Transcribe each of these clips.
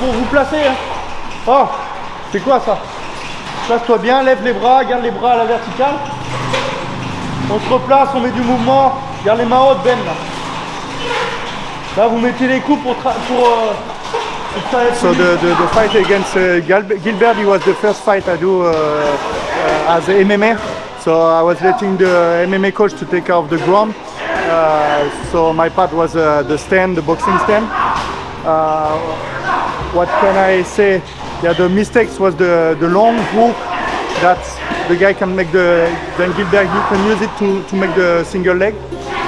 pour vous placer. Hein. Oh, c'est quoi ça? Place-toi bien, lève les bras, garde les bras à la verticale. On se replace, on met du mouvement. Garde les mains hautes, Ben. Là, vous mettez les coups pour So the fight against Gilbert, it was the first fight I do as a MMA. So I was letting the MMA coach to take care of the ground. So my part was the stand, the boxing stand. What can I say? Yeah, the mistakes was the long hook that the guy can make then Gilbert he can use it to make the single leg.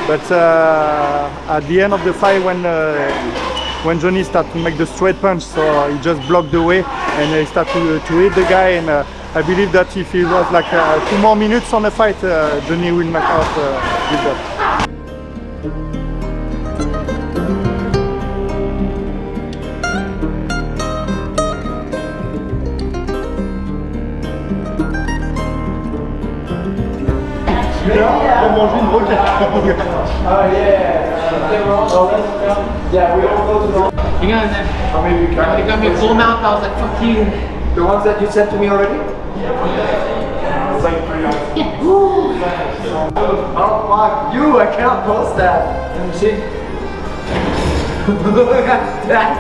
But at the end of the fight when Johnny started to make the straight punch, so he just blocked the way and he started to hit the guy, and I believe that if it was like 2 more minutes on the fight, Johnny will knock out Gilbert. On mange une roquette. Oh yeah. Yeah, we all go to the... Hang on then. I got me a full mouth. I was like, fuck you. The ones that you sent to me already? It's like 3 hours. Oh fuck you, I can't post that. Let me see. Look at that.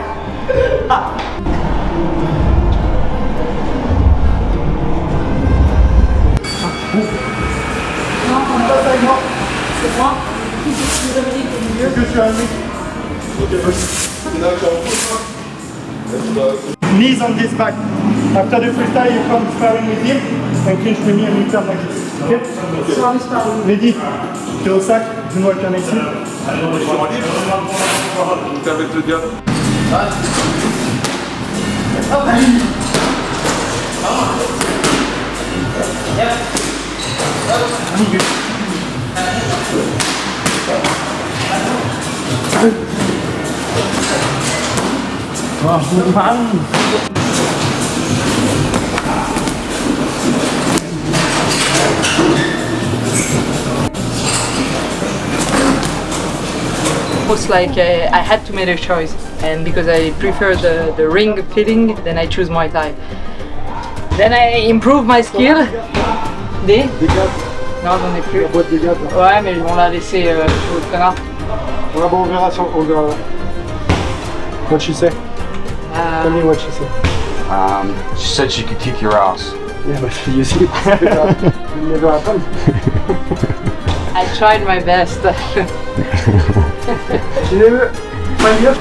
Knees on this back. After the freestyle, you come sparring with him and clinch with me and you turn like this. Okay? Ready? T'es au sac, genou alterné ici. Almost like I had to make a choice, and because I prefer the ring feeling, then I choose Muay Thai. Then I improve my skill. Des Non, j'en ai plus. Ouais, mais on l'a laissé au connard. Ouais, bon, on verra. What she say? Tell me what she said. She said she could kick your ass. Yeah, but you see, it never happened. I tried my best. You never, 5 years?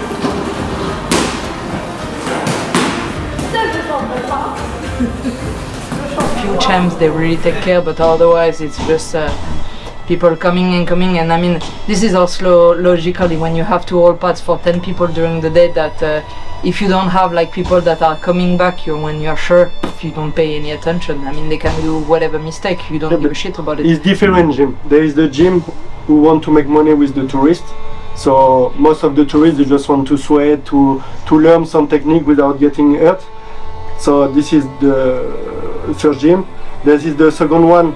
Few champs they really take care, but otherwise it's just people coming and I mean this is also logically when you have to hold pads for 10 people during the day, that if you don't have like people that are coming back when you're sure, if you don't pay any attention, I mean they can do whatever mistake, you don't give a shit about it. It's different gym. There is the gym who want to make money with the tourists. So most of the tourists they just want to sweat, to learn some technique without getting hurt. So this is the first gym. This is the second one,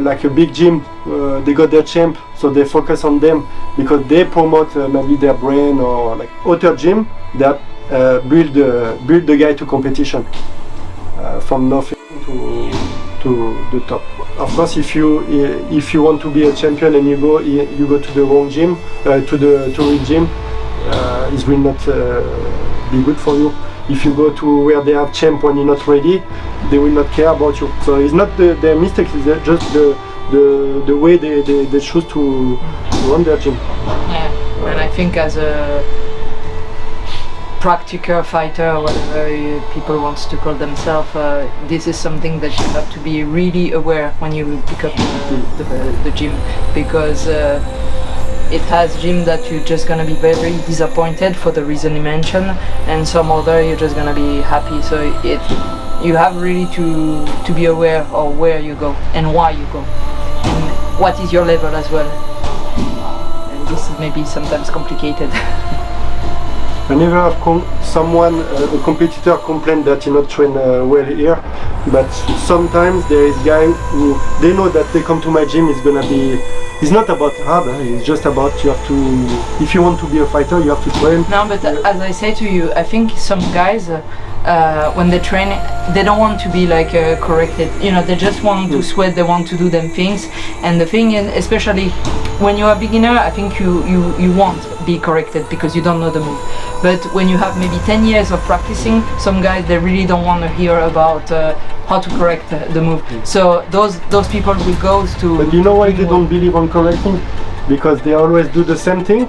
like a big gym. They got their champ, so they focus on them because they promote maybe their brain, or like other gym that build the guy to competition from nothing to the top. Of course, if you want to be a champion and you go to the wrong gym, to the touring gym, it will not be good for you. If you go to where they have champ when you're not ready, they will not care about you. So it's not their mistakes, it's just the way they choose to run their gym. Yeah, and I think as a practical fighter, or whatever people want to call themselves, this is something that you have to be really aware when you pick up the gym, because it has gym that you're just gonna be very disappointed for the reason you mentioned, and some other you're just gonna be happy. So you have really to be aware of where you go and why you go and what is your level as well. And this is maybe sometimes complicated. I never have a competitor complain that he not train well here, but sometimes there is guy who they know that they come to my gym is gonna be it's not about hard, it's just about you have to, if you want to be a fighter, you have to train. No, but as I say to you, I think some guys, when they train, they don't want to be like corrected. You know, they just want to sweat. They want to do them things. And the thing is, especially when you're a beginner, I think you won't be corrected because you don't know the move. But when you have maybe 10 years of practicing, some guys, they really don't want to hear about how to correct the move. So those people will go to. But you know why they don't believe on correcting? Because they always do the same thing,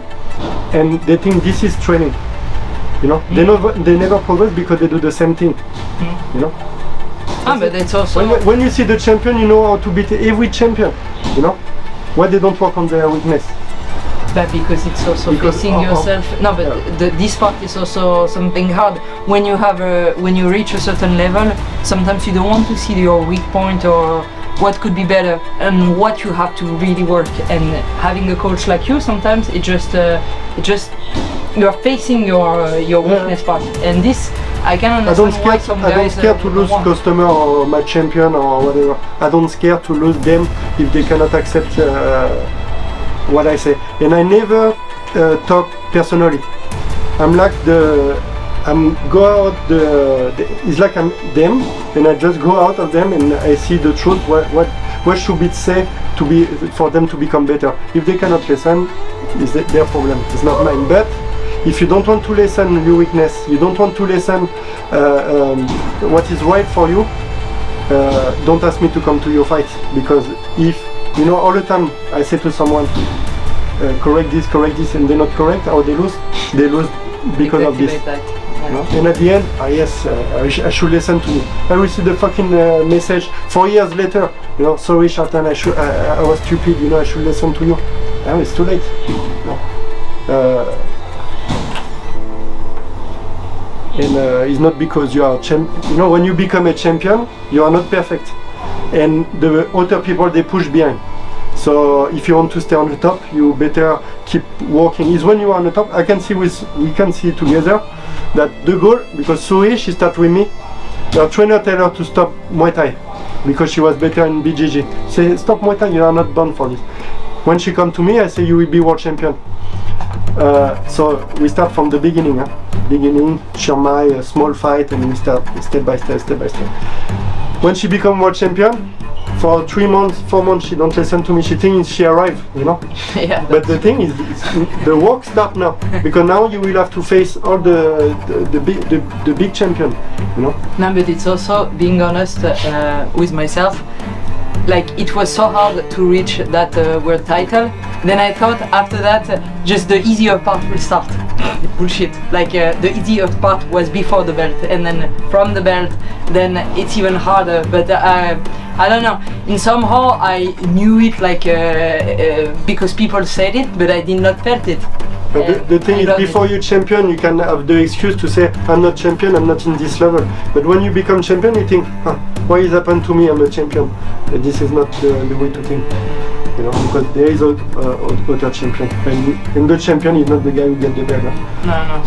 and they think this is training. You know, they never progress because they do the same thing. You know. But it's also when you see the champion, you know how to beat every champion. You know, why they don't work on their weakness? But because it's also facing yourself. No, but this part is also something hard. When you have when you reach a certain level, sometimes you don't want to see your weak point or what could be better and what you have to really work. And having a coach like you, sometimes it just you're facing your weakness part. And this I can understand why some guys. I don't scare to lose customer or my champion or whatever. I don't scare to lose them if they cannot accept what I say. And I never talk personally. I'm like it's like I'm them, and I just go out of them and I see the truth. What should be said for them to become better? If they cannot listen, it's their problem. It's not mine. But if you don't want to listen your weakness, you don't want to listen what is right for you, don't ask me to come to your fight. Because if you know, all the time I say to someone, correct this, and they're not correct, or they lose because of this. No? And at the end, yes, I should listen to you. I received the fucking message 4 years later. You know, sorry, Shartan, I was stupid. You know, I should listen to you. Now it's too late. No. And it's not because you are you know, when you become a champion, you are not perfect, and the other people, they push behind. So if you want to stay on the top, you better keep working. Is when you are on the top. We can see together that the goal, because Suri, she started with me. Her trainer tell her to stop Muay Thai because she was better in BJJ. Say, stop Muay Thai, you are not born for this. When she come to me, I say, you will be world champion. So we start from the beginning. Beginning, Shirmai, a small fight, and we start step by step. When she become world champion, for 3 months, 4 months, she don't listen to me. She thinks she arrived, you know. Yeah. But the thing is, the work start now, because now you will have to face all the big champion, you know. No, but it's also being honest with myself. Like, it was so hard to reach that world title. Then I thought after that, just the easier part will start. Bullshit. Like the easier part was before the belt, and then from the belt, then it's even harder. But I don't know. In somehow I knew it, like because people said it, but I did not felt it. But the thing is, before you're champion, you can have the excuse to say, I'm not champion, I'm not in this level. But when you become champion, you think, why is happened to me? I'm a champion. But this is not the way to think. You know, because there is other champion, and the champion is not the guy who gets the belt. No.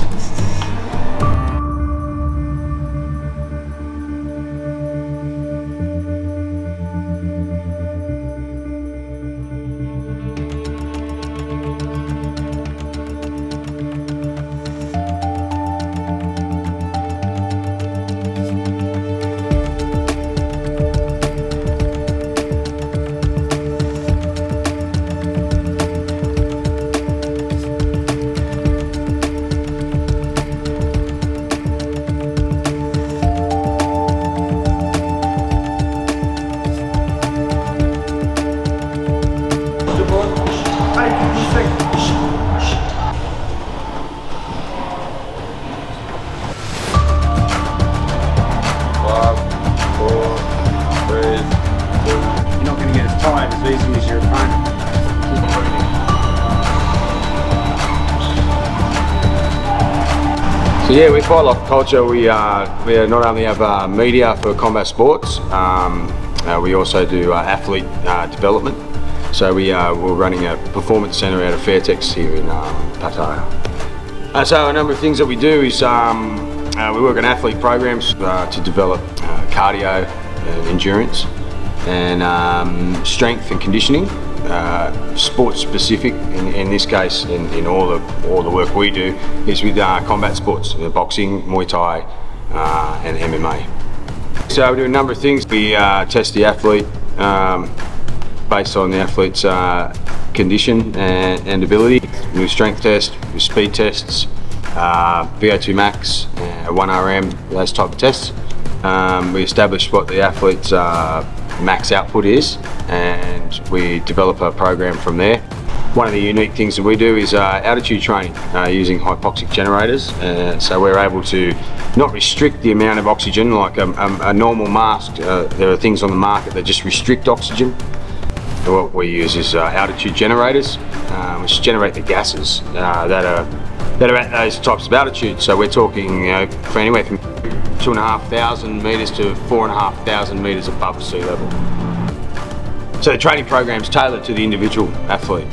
So yeah, we quite like the culture. We not only have media for combat sports, we also do athlete development. So we're running a performance centre out of Fairtex here in Pattaya. So a number of things that we do is we work on athlete programs to develop cardio, endurance, and strength and conditioning. sport specific. In this case, in all the work we do is with combat sports, boxing, Muay Thai, and MMA. So we do a number of things. We test the athlete based on the athlete's condition and ability. We do strength tests, we do speed tests, VO2 max, 1RM, those type of tests. We establish what the athlete's max output is, and we develop a program from there. One of the unique things that we do is altitude training using hypoxic generators. So we're able to not restrict the amount of oxygen like a normal mask. There are things on the market that just restrict oxygen. What we use is altitude generators, which generate the gases that are at those types of altitudes. So we're talking, for anywhere from 2,500 metres to 4,500 metres above sea level. So the training program is tailored to the individual athlete.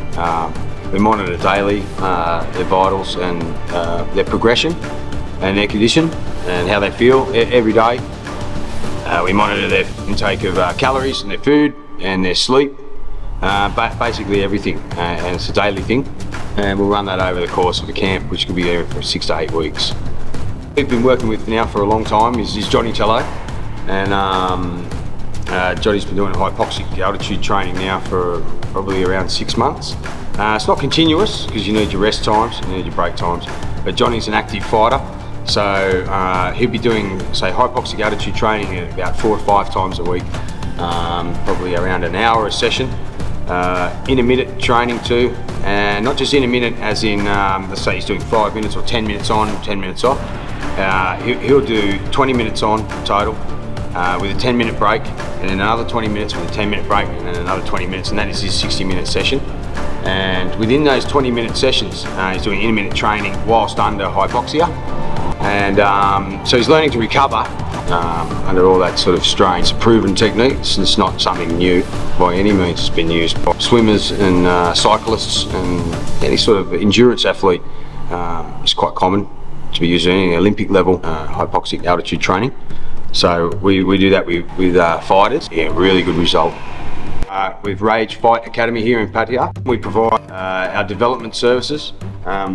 We monitor daily their vitals and their progression and their condition and how they feel every day. We monitor their intake of calories and their food and their sleep, basically everything, and it's a daily thing. And we'll run that over the course of a camp, which could be there for 6 to 8 weeks. We've been working with now for a long time is Johnny Tello, and Johnny's been doing hypoxic altitude training now for probably around 6 months. It's not continuous because you need your rest times, you need your break times, but Johnny's an active fighter, so he'll be doing, say, hypoxic altitude training about 4 to 5 times a week, probably around an hour a session. Intermittent training too, and not just intermittent as in, let's say he's doing 5 minutes or 10 minutes on, 10 minutes off. He'll do 20 minutes on total with a 10-minute break, and then another 20 minutes with a 10-minute break, and then another 20 minutes, and that is his 60-minute session. And within those 20-minute sessions, he's doing intermittent training whilst under hypoxia. And so he's learning to recover under all that sort of strain. It's a proven technique. It's not something new by any means. It's been used by swimmers and cyclists and any sort of endurance athlete. It's quite common to be used at any Olympic level hypoxic altitude training. So we do that with fighters. Yeah, really good result. With Rage Fight Academy here in Pattaya, we provide our development services,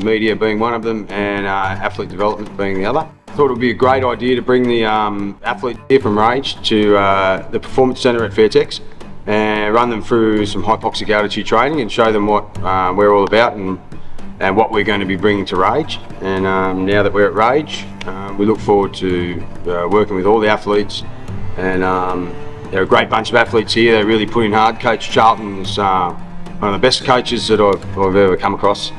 media being one of them and athlete development being the other. I thought it would be a great idea to bring the athlete here from Rage to the Performance Centre at Fairtex and run them through some hypoxic altitude training and show them what we're all about and what we're going to be bringing to Rage. And now that we're at Rage, we look forward to working with all the athletes, and they're a great bunch of athletes here. They really put in hard. Coach Charlton is one of the best coaches that I've ever come across.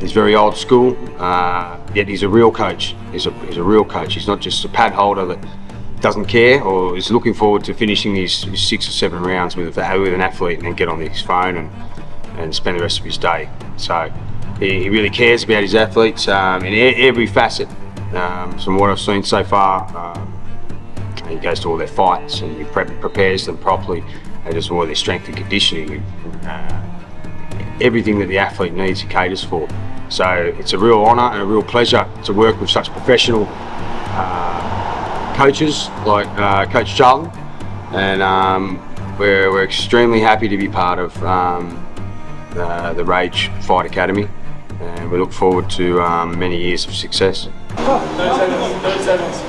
He's very old school, yet he's a real coach. He's a real coach. He's not just a pad holder that doesn't care or is looking forward to finishing his 6 or 7 rounds with an athlete and then get on his phone and spend the rest of his day. So he really cares about his athletes in every facet. From what I've seen so far, he goes to all their fights and he prepares them properly, and just all their strength and conditioning. Everything that the athlete needs, he caters for. So it's a real honour and a real pleasure to work with such professional coaches like Coach Charlton, and we're extremely happy to be part of the Rage Fight Academy, and we look forward to many years of success. 30 seconds.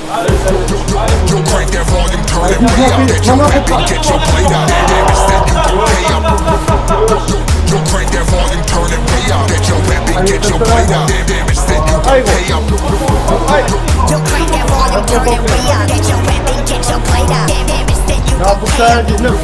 Yo, crank that volume, turn it way up. Get your weapon, get your plate out. Damn, it's that you can pay up. Yo, crank that volume, turn it way up. Get your weapon, get your plate out. Damn, it's that you can pay up. Yo, crank that volume, turn it way up. Get your weapon, get your plate out. Damn, it's that you can pay up.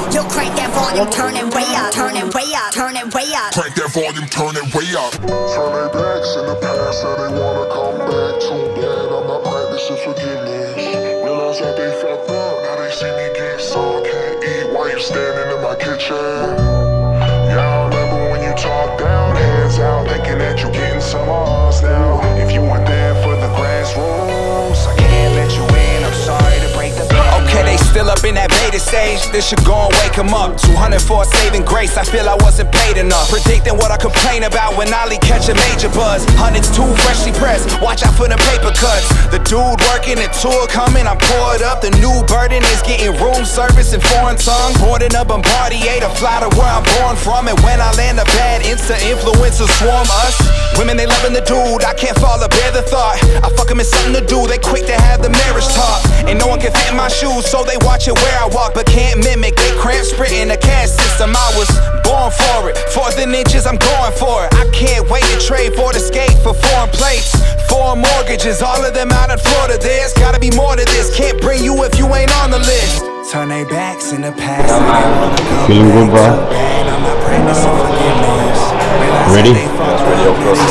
Yo, crank that volume, turn it way up. Turn it way up, turn it way up. Crank that volume, turn it way up. Turn their backs in the past, and they wanna come back. Too bad I'm not practicing forgiveness. Realize that they fucked up, now they see me get so I can't eat while you standing in my kitchen. Yeah, I remember when you talked down, hands out, thinking that you getting some odds now. If you weren't there for the grassroots, I can't let you in, I'm sorry to break the band. Okay, they still up in that beta stage, this should go and wake him up. 200 for a saving grace, I feel I wasn't paid enough. Predicting what I complain about when Ollie catch a major buzz. Hundreds too freshly pressed, watch out for the paper cuts. The dude working, the tour coming, I'm poured up. The new burden is getting room service in foreign tongue. Boarding a Bombardier to fly to where I'm born from. And when I land a bad influencers swarm us. Women, they loving the dude, I can't fall or bear the thought. I fuck him, it's something to do, they quick to have the marriage talk. And no one can fit in my shoes, so they watch it where I walk, but can't mimic. They cramp sprinting the cash system, I was born for it. 4th and inches, I'm going for it. I can't wait to trade for the skate for foreign plates. 4 mortgages, all of them out in Florida. There's gotta be more to this, can't bring you if you ain't on the list. Turn their backs in the past. Feeling good, bro? I'm not practicing forgiveness. Ready? Ready, of course. I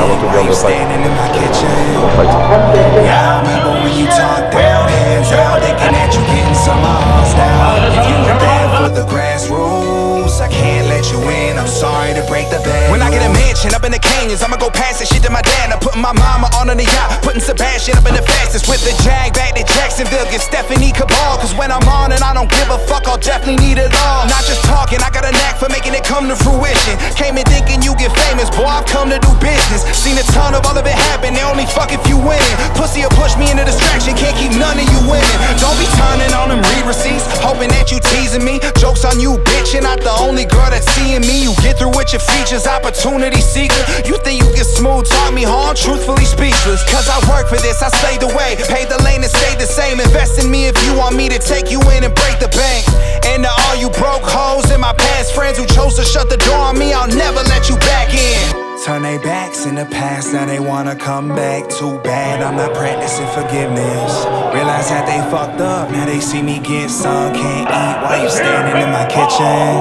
want to be on the fight. Yeah, I remember when you talk down, hands out, thinking that you getting some odds now. If you were there for the grass rules, I can't let you in, I'm sorry to break the bed. When I get a mansion up in the canyons, I'ma go pass this shit to my dad. I'm putting my mama on the yacht, putting Sebastian up in the fastest with the Jag back to Jacksonville, get Stephanie Cabal. Cause when I'm on and I don't give a fuck, I'll definitely need it all. Not just talking, I got a knack for making it come to fruition. Came in thinking you get famous, boy, I've come to do business. Seen a ton of all of it happen, they only fuck if you win. Pussy will push me into distraction, can't keep none of you winning. Don't be turning on them read receipts, hoping that you teasing me. Jokes on you, bitch, you're not the only girl that's seeing me. You get through with your features, opportunity seeker. You think you get smooth, talk me hard, truthfully speechless. Cause I work for this, I slaved away, paid the lane and stayed the same. Invest in me if you want me to take you in and break the bank. And to all you broke hoes and my past friends who chose to shut the door on me, I'll never let you back in. Turn their backs in the past, now they wanna come back. Too bad I'm not practicing forgiveness. Realize that they fucked up, now they see me get some. Can't eat while you standing in my kitchen.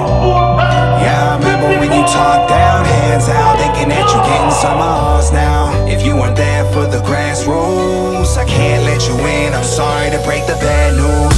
Yeah, I remember when you talked down, hands out, thinking that you getting some odds now. If you weren't there for the grass rules, I can't let you in, I'm sorry to break the bad news.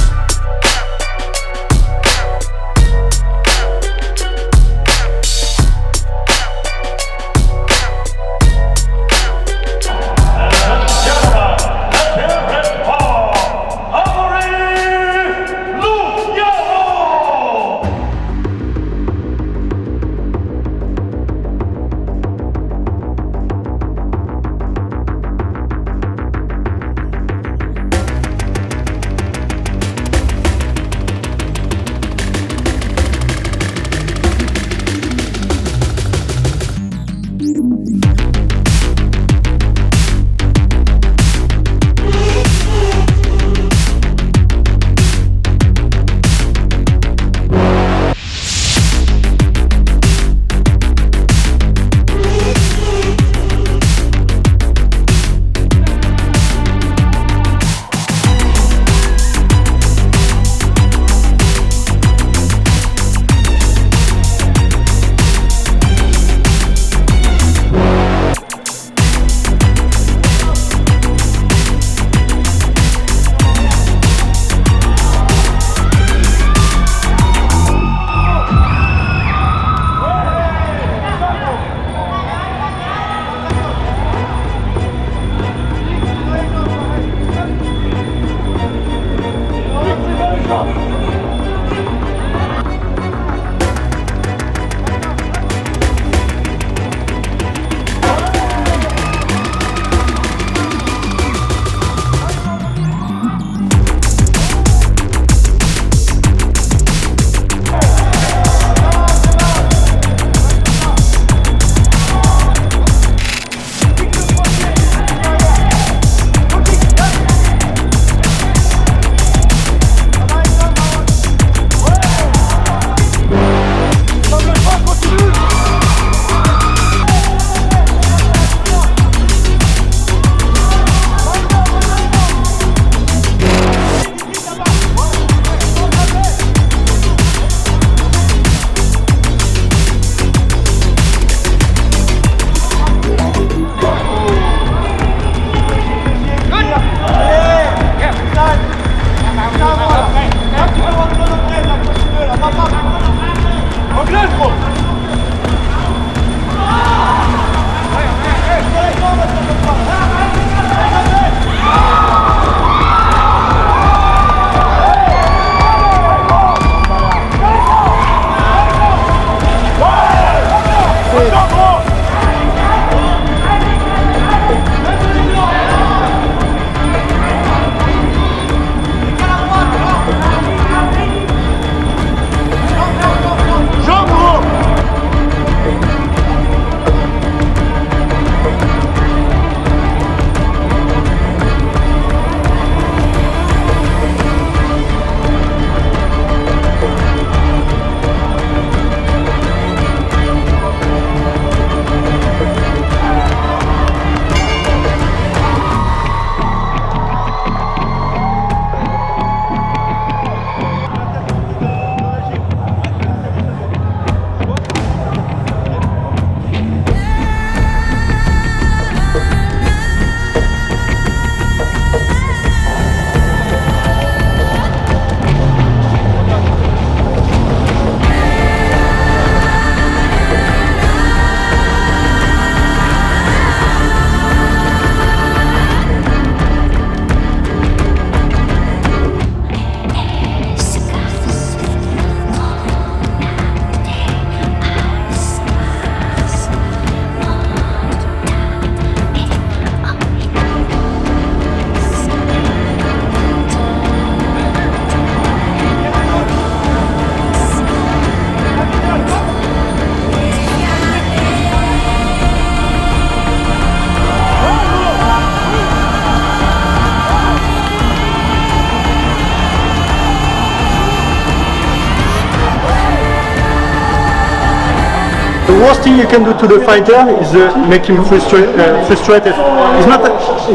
worst thing you can do to the fighter is make him frustrated. It's not that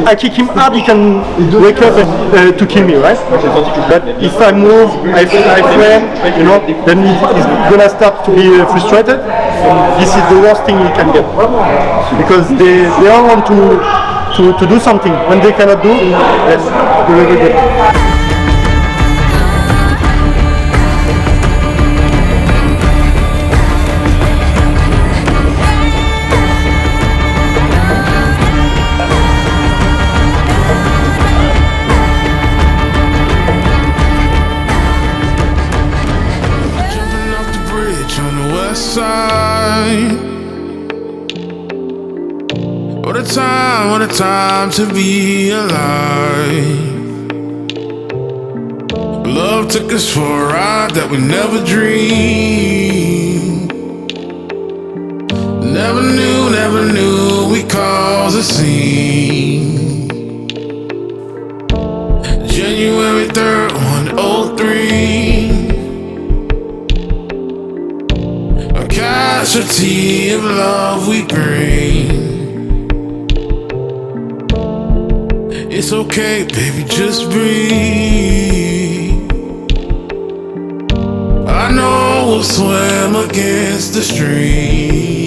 I kick him hard, he can wake up and, to kill me, right? But if I move, I frame, you know, then he's gonna start to be frustrated. And this is the worst thing you can get, because they all want to do something. When they cannot do, that's really good. What a time to be alive. Love took us for a ride that we never dreamed. Never knew we caused a scene. January 3rd, 103. A casualty of love we bring. It's okay, baby, just breathe. I know we'll swim against the stream.